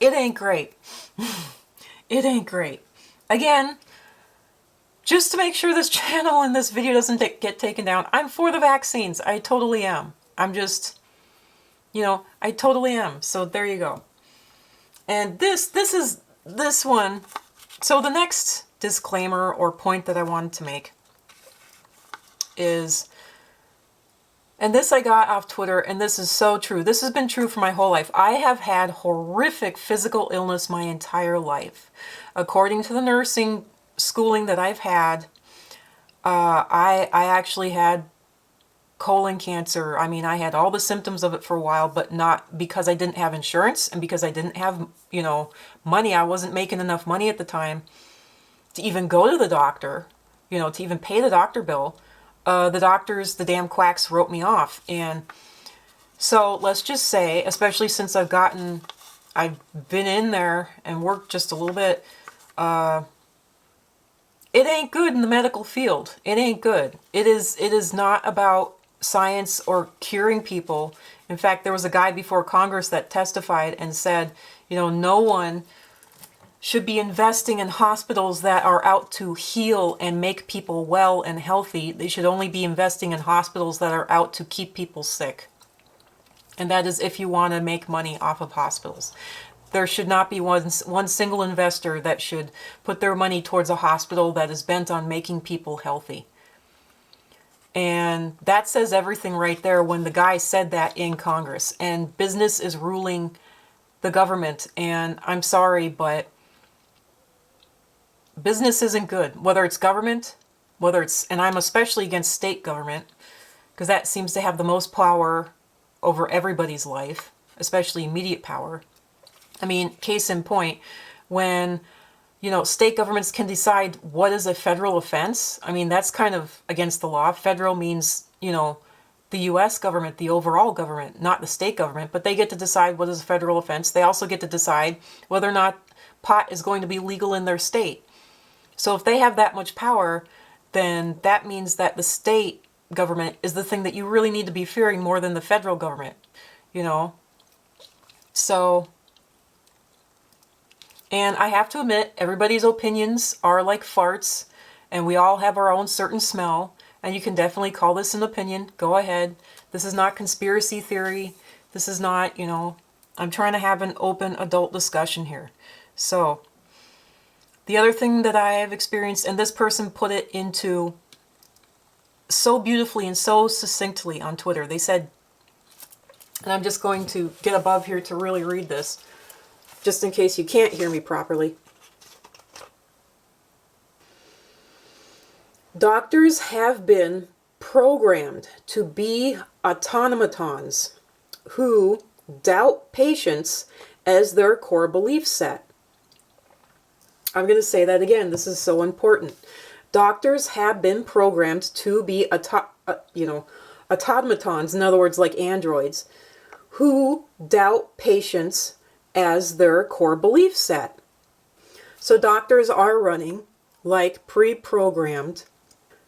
it ain't great. It ain't great. Again, just to make sure this channel and this video doesn't get taken down, I'm for the vaccines. I totally am. I'm just, I totally am. So there you go. And this one. So the next disclaimer or point that I wanted to make is, and this I got off Twitter, and this is so true. This has been true for my whole life. I have had horrific physical illness my entire life. According to the nursing schooling that I've had, I actually had colon cancer. I mean, I had all the symptoms of it for a while, but not because I didn't have insurance and because I didn't have, money. I wasn't making enough money at the time to even go to the doctor, to even pay the doctor bill. The doctors, the damn quacks, wrote me off. And so let's just say, especially since I've been in there and worked just a little bit, it ain't good in the medical field. It ain't good. It is not about science or curing people. In fact, there was a guy before Congress that testified and said, no one should be investing in hospitals that are out to heal and make people well and healthy. They should only be investing in hospitals that are out to keep people sick. And that is if you want to make money off of hospitals. There should not be one single investor that should put their money towards a hospital that is bent on making people healthy. And that says everything right there when the guy said that in Congress. And business is ruling the government. And I'm sorry, but business isn't good. Whether it's government, and I'm especially against state government, because that seems to have the most power over everybody's life, especially immediate power. I mean, case in point, when, state governments can decide what is a federal offense, I mean, that's kind of against the law. Federal means, the U.S. government, the overall government, not the state government, but they get to decide what is a federal offense. They also get to decide whether or not pot is going to be legal in their state. So if they have that much power, then that means that the state government is the thing that you really need to be fearing more than the federal government, So, and I have to admit, everybody's opinions are like farts, and we all have our own certain smell, and you can definitely call this an opinion. Go ahead. This is not conspiracy theory. This is not, I'm trying to have an open adult discussion here. So, the other thing that I have experienced, and this person put it into so beautifully and so succinctly on Twitter. They said, and I'm just going to get above here to really read this, just in case you can't hear me properly. Doctors have been programmed to be automatons who doubt patients as their core belief set. I'm going to say that again. This is so important. Doctors have been programmed to be automatons, in other words, like androids, who doubt patients as their core belief set. So doctors are running like pre-programmed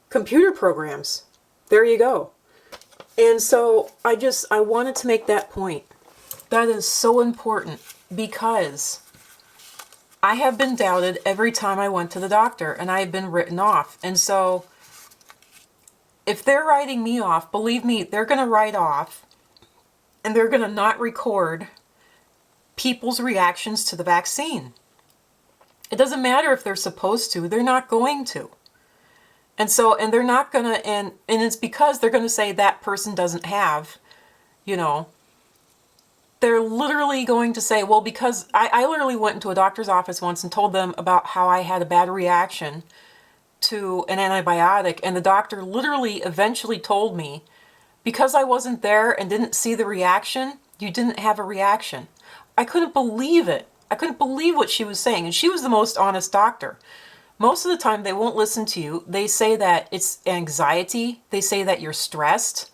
computer programs. There you go. And so I wanted to make that point. That is so important because I have been doubted every time I went to the doctor, and I have been written off. And so if they're writing me off, believe me, they're going to write off, and they're going to not record people's reactions to the vaccine. It doesn't matter if they're supposed to, they're not going to. And so, and they're not going to, and it's because they're going to say that person doesn't have, they're literally going to say, well, because I literally went into a doctor's office once and told them about how I had a bad reaction to an antibiotic. And the doctor literally eventually told me, because I wasn't there and didn't see the reaction, you didn't have a reaction. I couldn't believe it. I couldn't believe what she was saying. And she was the most honest doctor. Most of the time, they won't listen to you. They say that it's anxiety. They say that you're stressed.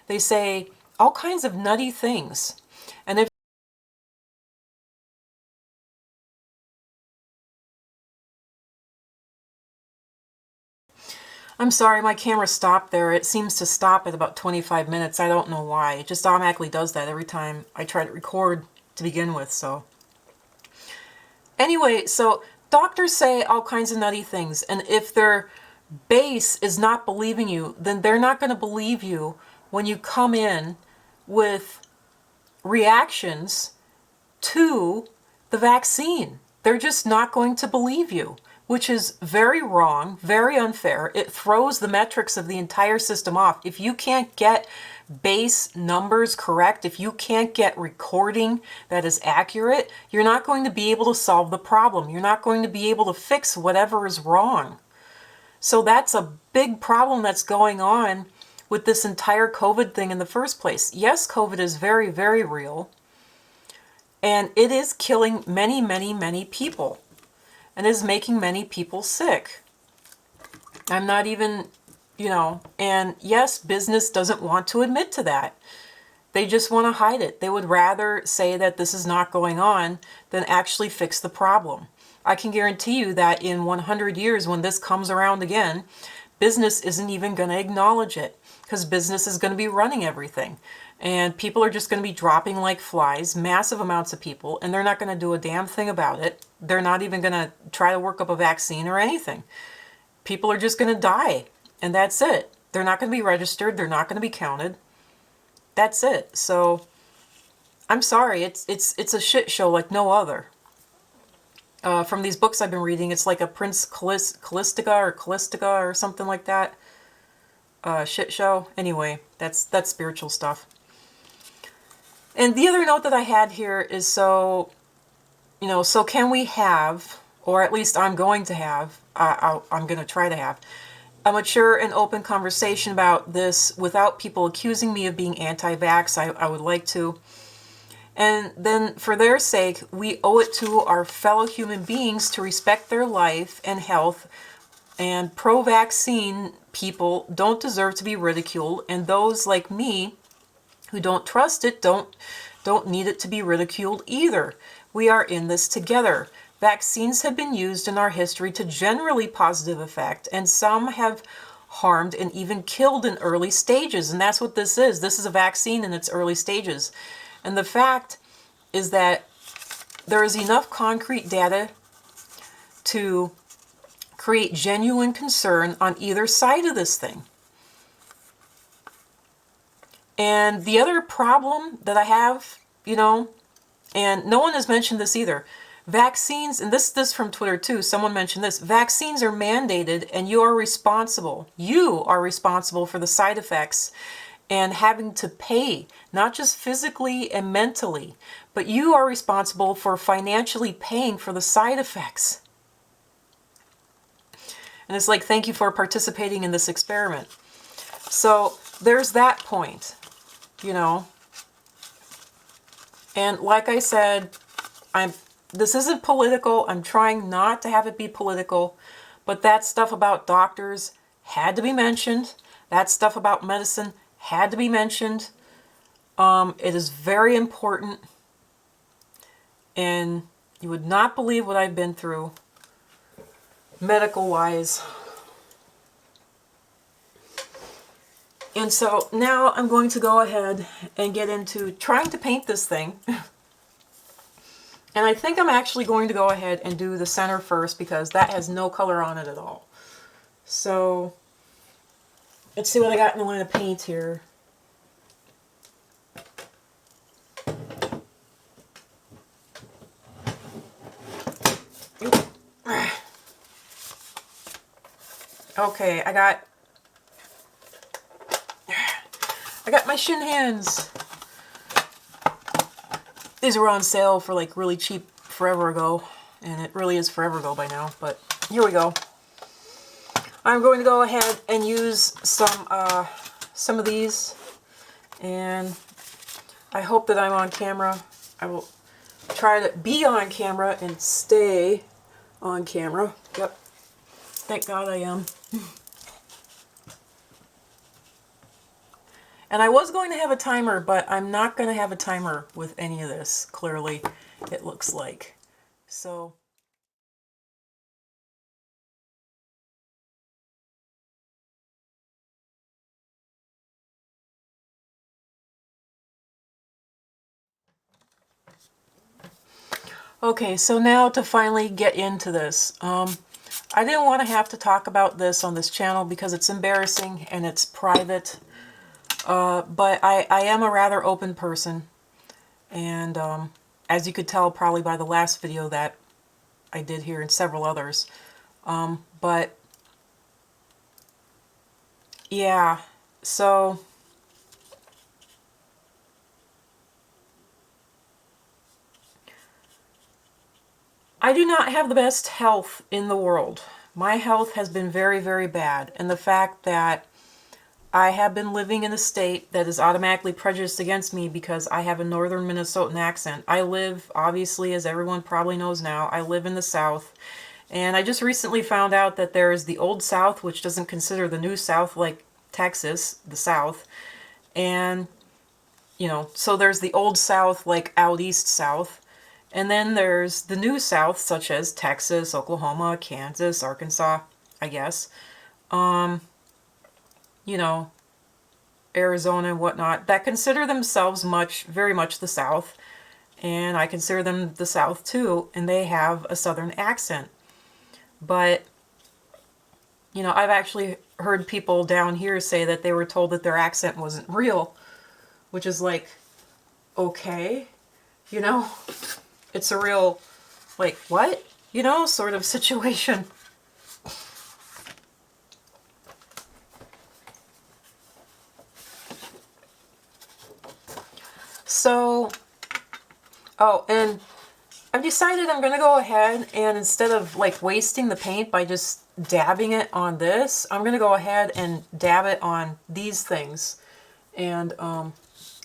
They say all kinds of nutty things. And if I'm sorry, my camera stopped there. It seems to stop at about 25 minutes. I don't know why. It just automatically does that every time I try to record to begin with. So Anyway, so doctors say all kinds of nutty things, and if their base is not believing you, then they're not going to believe you when you come in with reactions to the vaccine. They're just not going to believe you, which is very wrong, very unfair. It throws the metrics of the entire system off. If you can't get base numbers correct, if you can't get recording that is accurate, you're not going to be able to solve the problem. You're not going to be able to fix whatever is wrong. So that's a big problem that's going on with this entire COVID thing in the first place. Yes, COVID is very, very real. And it is killing many, many, many people. And is making many people sick. I'm not even, and yes, business doesn't want to admit to that. They just want to hide it. They would rather say that this is not going on than actually fix the problem. I can guarantee you that in 100 years, when this comes around again, business isn't even going to acknowledge it, because business is going to be running everything. And people are just going to be dropping like flies, massive amounts of people, and they're not going to do a damn thing about it. They're not even going to try to work up a vaccine or anything. People are just going to die, and that's it. They're not going to be registered. They're not going to be counted. That's it. So I'm sorry. It's a shit show like no other. From these books I've been reading, it's like a Prince Callistica or something like that. Shit show. Anyway, that's spiritual stuff. And the other note that I had here is so can we have, or at least I'm going to have, I'm going to try to have, a mature and open conversation about this without people accusing me of being anti-vax. I would like to. And then for their sake, we owe it to our fellow human beings to respect their life and health. And pro-vaccine people don't deserve to be ridiculed. And those like me who don't trust it don't need it to be ridiculed either. We are in this together. Vaccines have been used in our history to generally positive effect, and some have harmed and even killed in early stages. And that's what this is. This is a vaccine in its early stages. And the fact is that there is enough concrete data to create genuine concern on either side of this thing. And the other problem that I have, and no one has mentioned this either, vaccines, and this from Twitter too, someone mentioned this, vaccines are mandated and you are responsible for the side effects and having to pay, not just physically and mentally, but you are responsible for financially paying for the side effects. And it's like, thank you for participating in this experiment. So there's that point, And like I said, this isn't political. I'm trying not to have it be political, but that stuff about doctors had to be mentioned. That stuff about medicine had to be mentioned. It is very important, and you would not believe what I've been through medical-wise. And so now I'm going to go ahead and get into trying to paint this thing. And I think I'm actually going to go ahead and do the center first because that has no color on it at all. So let's see what I got in the line of paint here. Okay, I got my shin hands. These were on sale for like really cheap forever ago, and it really is forever ago by now, but here we go. I'm going to go ahead and use some of these, and I hope that I'm on camera. I will try to be on camera and stay on camera. Yep. Thank God I am. And I was going to have a timer, but I'm not going to have a timer with any of this, clearly, it looks like. So Okay, so now to finally get into this. I didn't want to have to talk about this on this channel because it's embarrassing and it's private. But I am a rather open person. And as you could tell probably by the last video that I did here and several others. But yeah, so I do not have the best health in the world. My health has been very, very bad. And the fact that I have been living in a state that is automatically prejudiced against me because I have a northern Minnesotan accent. I live, obviously, as everyone probably knows now, I live in the South. And I just recently found out that there is the Old South, which doesn't consider the New South like Texas, the South. And, you know, so there's the Old South like out east South. And then there's the New South, such as Texas, Oklahoma, Kansas, Arkansas, I guess. You know, Arizona and whatnot, that consider themselves very much the South. And I consider them the South too, and they have a Southern accent. But, you know, I've actually heard people down here say that they were told that their accent wasn't real, which is like, okay, you know, it's a real, like, what? You know, sort of situation. So, oh, and I've decided I'm going to go ahead and instead of like wasting the paint by just dabbing it on this, I'm going to go ahead and dab it on these things. And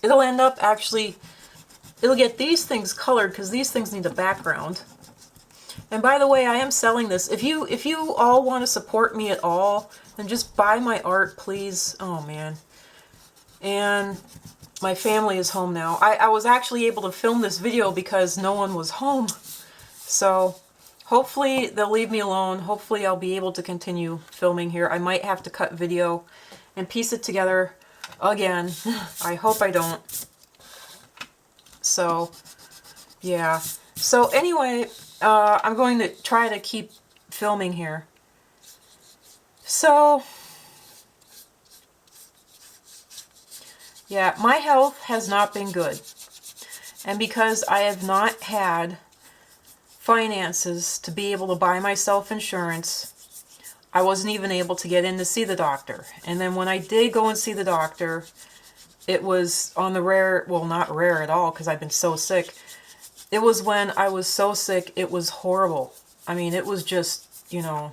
it'll end up actually, it'll get these things colored because these things need a background. And by the way, I am selling this. If you all want to support me at all, then just buy my art, please. Oh, man. And my family is home now. I was actually able to film this video because no one was home. So hopefully they'll leave me alone. Hopefully I'll be able to continue filming here. I might have to cut video and piece it together again. I hope I don't. So, yeah. So anyway, I'm going to try to keep filming here. So, yeah, my health has not been good. And because I have not had finances to be able to buy myself insurance, I wasn't even able to get in to see the doctor. And then when I did go and see the doctor, it was on the rare, well, not rare at all because I've been so sick. It was when I was so sick, it was horrible. I mean, it was just, you know,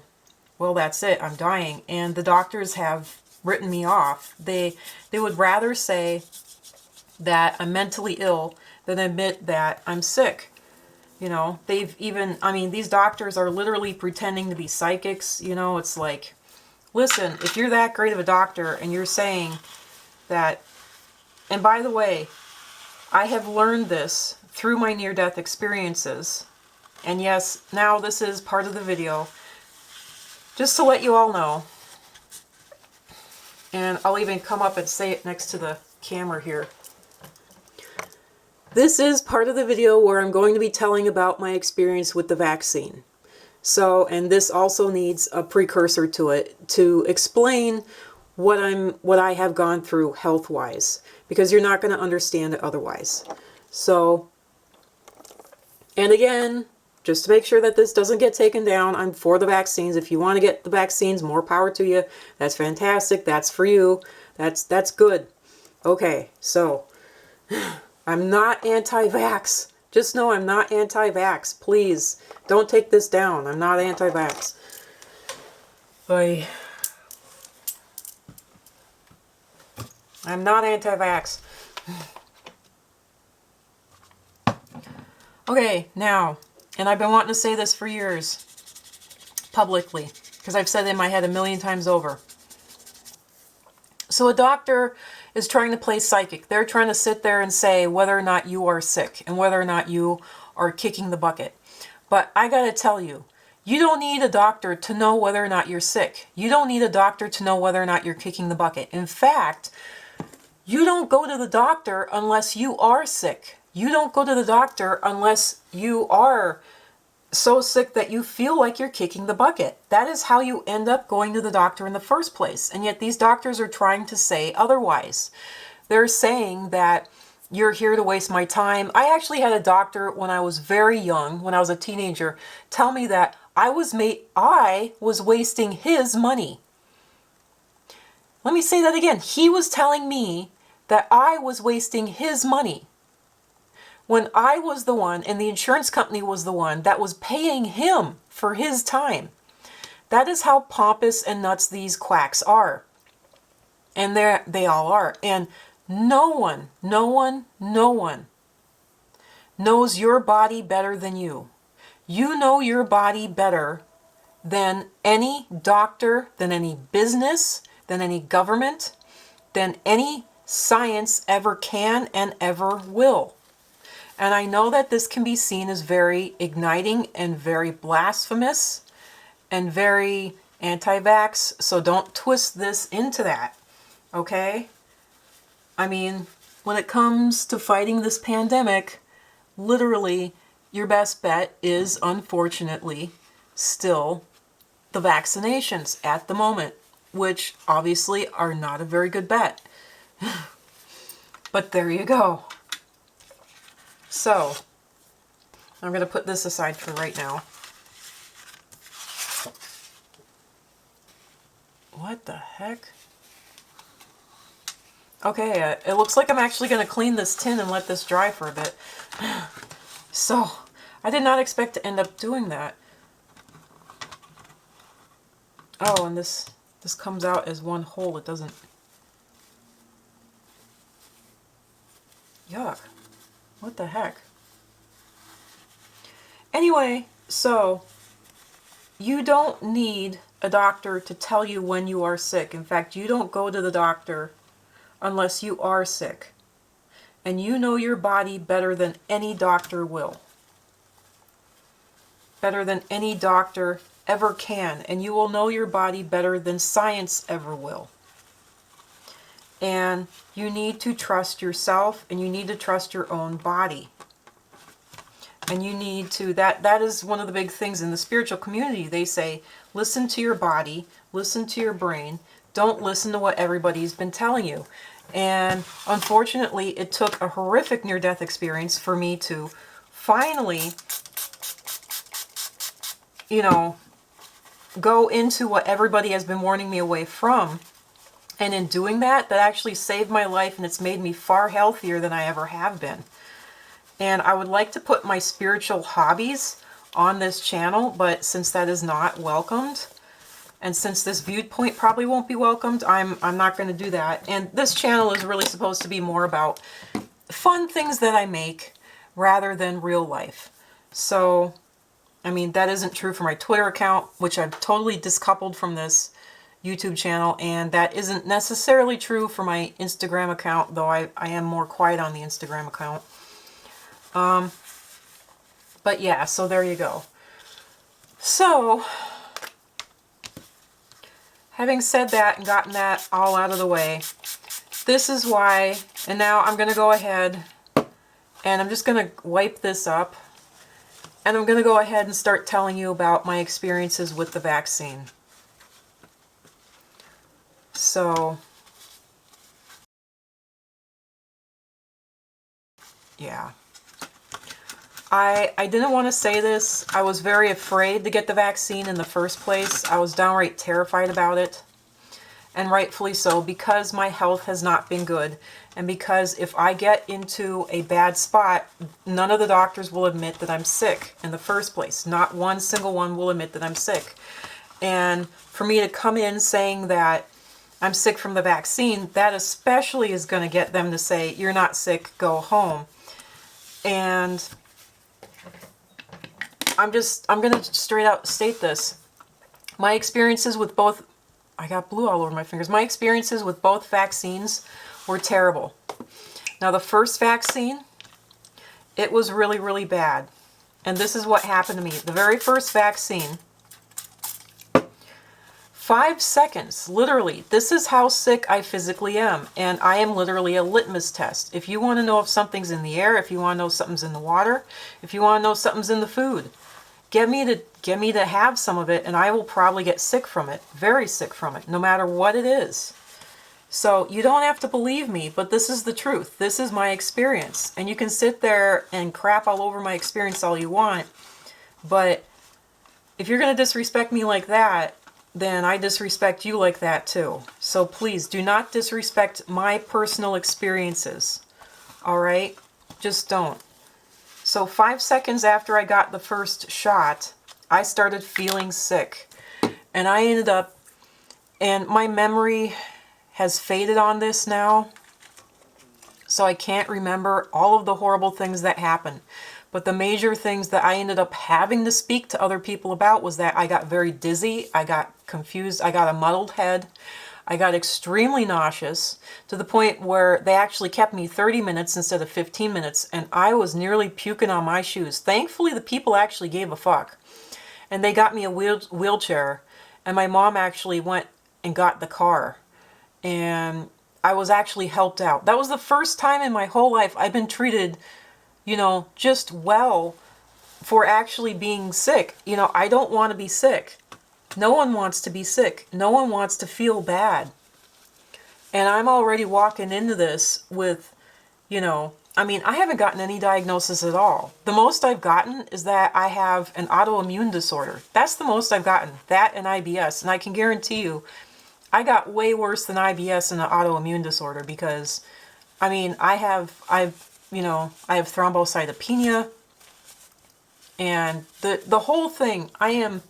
well, that's it, I'm dying. And the doctors have written me off. They would rather say that I'm mentally ill than admit that I'm sick. You know, they've even, I mean, these doctors are literally pretending to be psychics. You know, it's like, listen, if you're that great of a doctor and you're saying that, and by the way, I have learned this through my near-death experiences. And yes, now this is part of the video, just to let you all know. And I'll even come up and say it next to the camera here. This is part of the video where I'm going to be telling about my experience with the vaccine. So, and this also needs a precursor to it to explain what I have gone through health-wise, because you're not going to understand it otherwise. So, and again, just to make sure that this doesn't get taken down, I'm for the vaccines. If you want to get the vaccines, more power to you. That's fantastic. That's for you. That's good. Okay, so I'm not anti-vax. Just know I'm not anti-vax. Please, don't take this down. I'm not anti-vax. I'm not anti-vax. Okay, now, and I've been wanting to say this for years, publicly, because I've said it in my head a million times over. So a doctor is trying to play psychic. They're trying to sit there and say whether or not you are sick and whether or not you are kicking the bucket. But I gotta tell you, you don't need a doctor to know whether or not you're sick. You don't need a doctor to know whether or not you're kicking the bucket. In fact, you don't go to the doctor unless you are sick. you don't go to the doctor unless you are so sick that you feel like you're kicking the bucket. That is how you end up going to the doctor in the first place. And yet these doctors are trying to say otherwise. They're saying that you're here to waste my time. I actually had a doctor when I was very young, when I was a teenager, tell me that I was wasting his money. Let me say that again. He was telling me that I was wasting his money when I was the one, and the insurance company was the one that was paying him for his time. That is how pompous and nuts these quacks are. And they all are. And no one knows your body better than you. You know your body better than any doctor, than any business, than any government, than any science ever can and ever will. And I know that this can be seen as very igniting and very blasphemous and very anti-vax, so don't twist this into that, okay? I mean, when it comes to fighting this pandemic, literally, your best bet is, unfortunately, still the vaccinations at the moment, which obviously are not a very good bet. But there you go. So, I'm going to put this aside for right now. What the heck? Okay, it looks like I'm actually going to clean this tin and let this dry for a bit. So, I did not expect to end up doing that. Oh, and this comes out as one whole. It doesn't... Yuck. What the heck? Anyway, so you don't need a doctor to tell you when you are sick. In fact, you don't go to the doctor unless you are sick. And you know your body better than any doctor will. Better than any doctor ever can. And you will know your body better than science ever will. And you need to trust yourself, and you need to trust your own body. And you need to, that is one of the big things in the spiritual community. They say, listen to your body, listen to your brain, don't listen to what everybody's been telling you. And unfortunately, it took a horrific near-death experience for me to finally, you know, go into what everybody has been warning me away from. And in doing that, that actually saved my life, and it's made me far healthier than I ever have been. And I would like to put my spiritual hobbies on this channel, but since that is not welcomed, and since this viewpoint probably won't be welcomed, I'm not going to do that. And this channel is really supposed to be more about fun things that I make rather than real life. So, I mean, that isn't true for my Twitter account, which I've totally discoupled from this YouTube channel, and that isn't necessarily true for my Instagram account, though I am more quiet on the Instagram account. But yeah, so there you go. So, having said that and gotten that all out of the way, this is why, and now I'm going to go ahead and I'm just going to wipe this up, and I'm going to go ahead and start telling you about my experiences with the vaccine. So, yeah. I didn't want to say this. I was very afraid to get the vaccine in the first place. I was downright terrified about it. And rightfully so, because my health has not been good. And because if I get into a bad spot, none of the doctors will admit that I'm sick in the first place. Not one single one will admit that I'm sick. And for me to come in saying that I'm sick from the vaccine, that especially is going to get them to say, you're not sick, go home. And I'm going to straight out state this. My experiences with both, I got blue all over my fingers. My experiences with both vaccines were terrible. Now the first vaccine, it was really, really bad. And this is what happened to me. The very first vaccine, 5 seconds, literally. This is how sick I physically am. And I am literally a litmus test. If you want to know if something's in the air, if you want to know something's in the water, if you want to know something's in the food, get me to have some of it, and I will probably get sick from it. Very sick from it, no matter what it is. So you don't have to believe me, but this is the truth. This is my experience. And you can sit there and crap all over my experience all you want, but if you're going to disrespect me like that, then I disrespect you like that too. So please do not disrespect my personal experiences. All right? Just don't. So 5 seconds after I got the first shot, I started feeling sick. And I ended up, and my memory has faded on this now, so I can't remember all of the horrible things that happened. But the major things that I ended up having to speak to other people about was that I got very dizzy, I got confused, I got a muddled head, I got extremely nauseous, to the point where they actually kept me 30 minutes instead of 15 minutes, and I was nearly puking on my shoes. Thankfully, the people actually gave a fuck. And they got me a wheelchair, and my mom actually went and got the car. And I was actually helped out. That was the first time in my whole life I've been treated, you know, just well for actually being sick. You know, I don't want to be sick. No one wants to be sick. No one wants to feel bad. And I'm already walking into this with, you know, I mean, I haven't gotten any diagnosis at all. The most I've gotten is that I have an autoimmune disorder. That's the most I've gotten. That and IBS. And I can guarantee you, I got way worse than IBS and an autoimmune disorder, because, I mean, I have thrombocytopenia, and the whole thing, and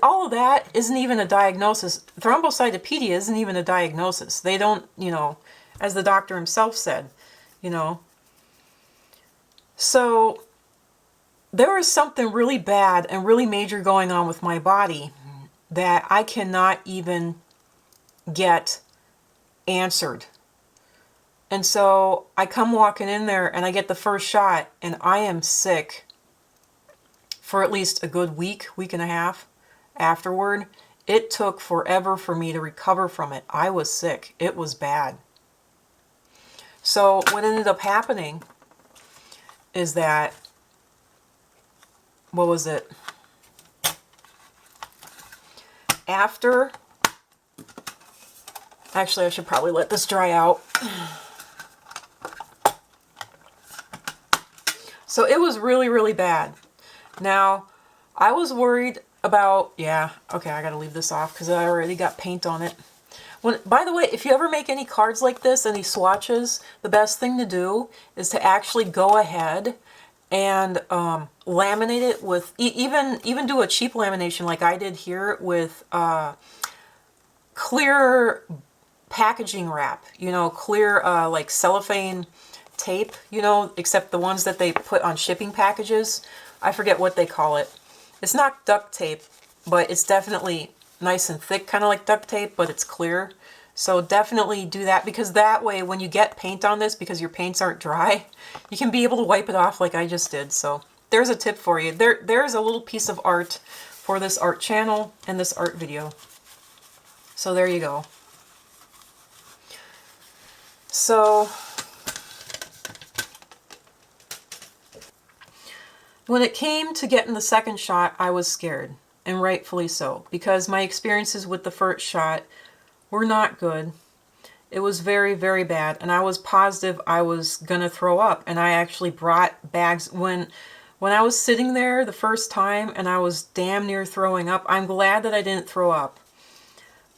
all of that isn't even a diagnosis. Thrombocytopenia isn't even a diagnosis. They don't, you know, as the doctor himself said, you know. So there is something really bad and really major going on with my body that I cannot even get answered. And so I come walking in there and I get the first shot, and I am sick for at least a good week and a half afterward. It took forever for me to recover from it. I was sick. It was bad. So what ended up happening is that, what was it? After, actually I should probably let this dry out. So it was really, really bad. Now, I was worried about, yeah, okay, I gotta leave this off because I already got paint on it. By the way, if you ever make any cards like this, any swatches, the best thing to do is to actually go ahead and laminate it with, even do a cheap lamination like I did here with clear packaging wrap, you know, clear like cellophane tape, you know, except the ones that they put on shipping packages. I forget what they call it. It's not duct tape, but it's definitely nice and thick, kind of like duct tape, but it's clear. So definitely do that, because that way when you get paint on this, because your paints aren't dry, you can be able to wipe it off like I just did. So there's a tip for you. There's a little piece of art for this art channel and this art video. So there you go. So when it came to getting the second shot, I was scared, and rightfully so, because my experiences with the first shot were not good. It was very, very bad, and I was positive I was gonna throw up. And I actually brought bags when I was sitting there the first time and I was damn near throwing up. I'm glad that I didn't throw up.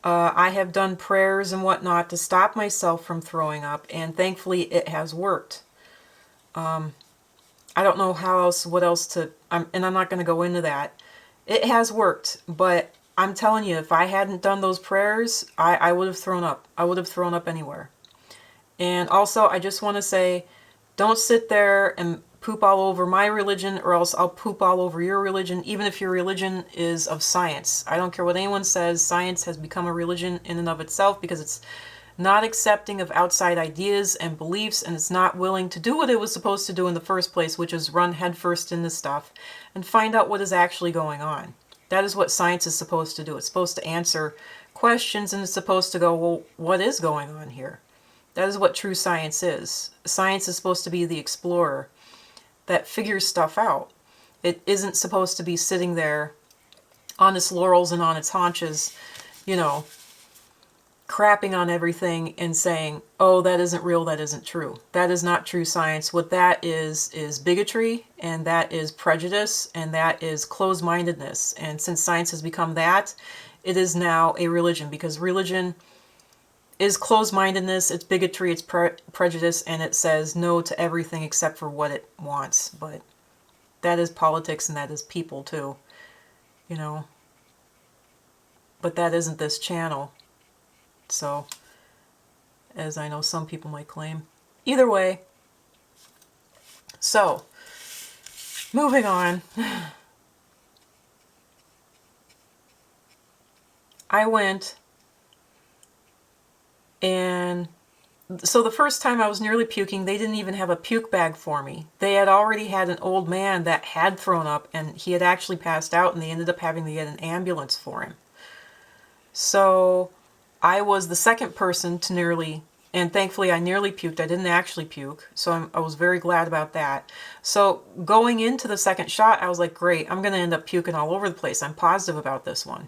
I have done prayers and whatnot to stop myself from throwing up, and thankfully it has worked. I don't know what else to, and I'm not going to go into that. It has worked, but I'm telling you, if I hadn't done those prayers, I would have thrown up. I would have thrown up anywhere. And also, I just want to say, don't sit there and poop all over my religion, or else I'll poop all over your religion, even if your religion is of science. I don't care what anyone says. Science has become a religion in and of itself because it's not accepting of outside ideas and beliefs, and it's not willing to do what it was supposed to do in the first place, which is run headfirst into stuff and find out what is actually going on. That is what science is supposed to do. It's supposed to answer questions, and it's supposed to go, well, what is going on here? That is what true science is. Science is supposed to be the explorer that figures stuff out. It isn't supposed to be sitting there on its laurels and on its haunches, you know, crapping on everything and saying, oh, that isn't real, that isn't true. That is not true science. What that is bigotry, and that is prejudice, and that is closed-mindedness. And since science has become that, it is now a religion, because religion is closed-mindedness, it's bigotry, it's prejudice, and it says no to everything except for what it wants. But that is politics, and that is people too, you know. But that isn't this channel. So, as I know some people might claim. Either way. So, moving on. I went and so the first time I was nearly puking, they didn't even have a puke bag for me. They had already had an old man that had thrown up, and he had actually passed out, and they ended up having to get an ambulance for him. So I was the second person to nearly, and thankfully I nearly puked. I didn't actually puke, so I was very glad about that. So going into the second shot, I was like, great, I'm going to end up puking all over the place. I'm positive about this one.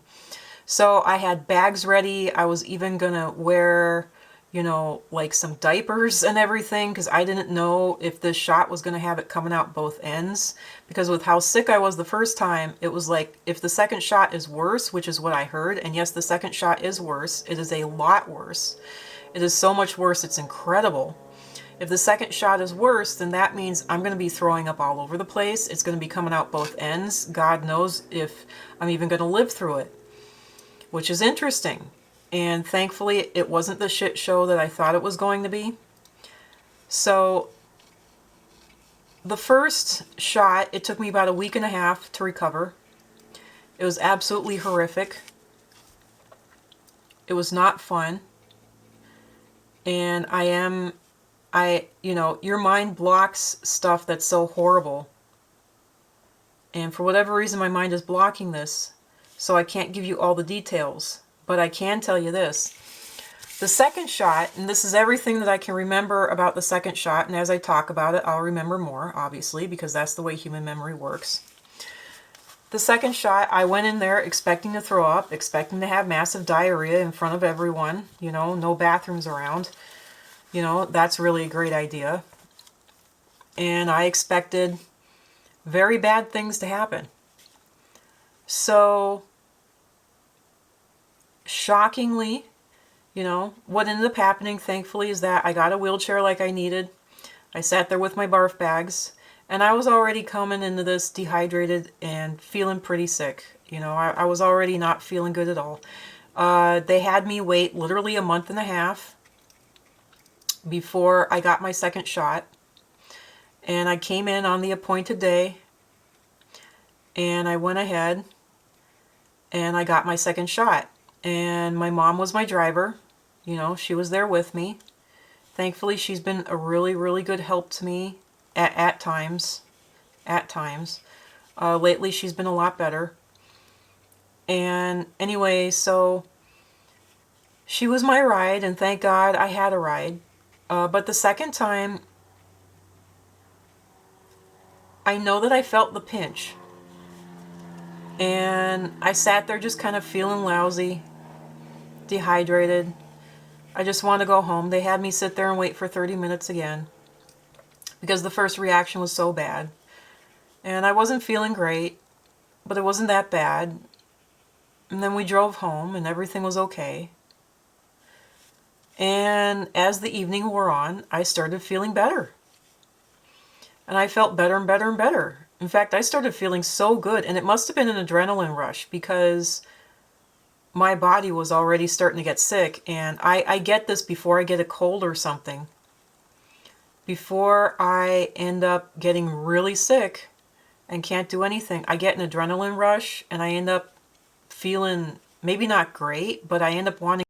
So I had bags ready. I was even going to wear, you know, like some diapers and everything, because I didn't know if this shot was going to have it coming out both ends. Because with how sick I was the first time, it was like, if the second shot is worse, which is what I heard, and yes, the second shot is worse. It is a lot worse. It is so much worse, it's incredible. If the second shot is worse, then that means I'm going to be throwing up all over the place. It's going to be coming out both ends. God knows if I'm even going to live through it, which is interesting. And thankfully, it wasn't the shit show that I thought it was going to be. So the first shot, it took me about a week and a half to recover. It was absolutely horrific. It was not fun. And you know, your mind blocks stuff that's so horrible. And for whatever reason, my mind is blocking this. So I can't give you all the details. But I can tell you this. The second shot, and this is everything that I can remember about the second shot, and as I talk about it, I'll remember more, obviously, because that's the way human memory works. The second shot, I went in there expecting to throw up, expecting to have massive diarrhea in front of everyone, you know, no bathrooms around. You know, that's really a great idea. And I expected very bad things to happen. So shockingly, you know, what ended up happening, thankfully, is that I got a wheelchair like I needed. I sat there with my barf bags, and I was already coming into this dehydrated and feeling pretty sick. You know, I was already not feeling good at all. They had me wait literally a month and a half before I got my second shot. And I came in on the appointed day, and I went ahead and I got my second shot. And my mom was my driver. You know, she was there with me. Thankfully, she's been a really, really good help to me at times. At times. Lately, she's been a lot better. And anyway, so she was my ride, and thank God I had a ride. But the second time, I know that I felt the pinch. And I sat there just kind of feeling lousy, dehydrated. I just want to go home. They had me sit there and wait for 30 minutes again because the first reaction was so bad. And I wasn't feeling great, but it wasn't that bad. And then we drove home and everything was okay. And as the evening wore on, I started feeling better. And I felt better and better and better. In fact, I started feeling so good, and it must have been an adrenaline rush because my body was already starting to get sick. And I get this before I get a cold or something. Before I end up getting really sick and can't do anything, I get an adrenaline rush and I end up feeling maybe not great, but I end up wanting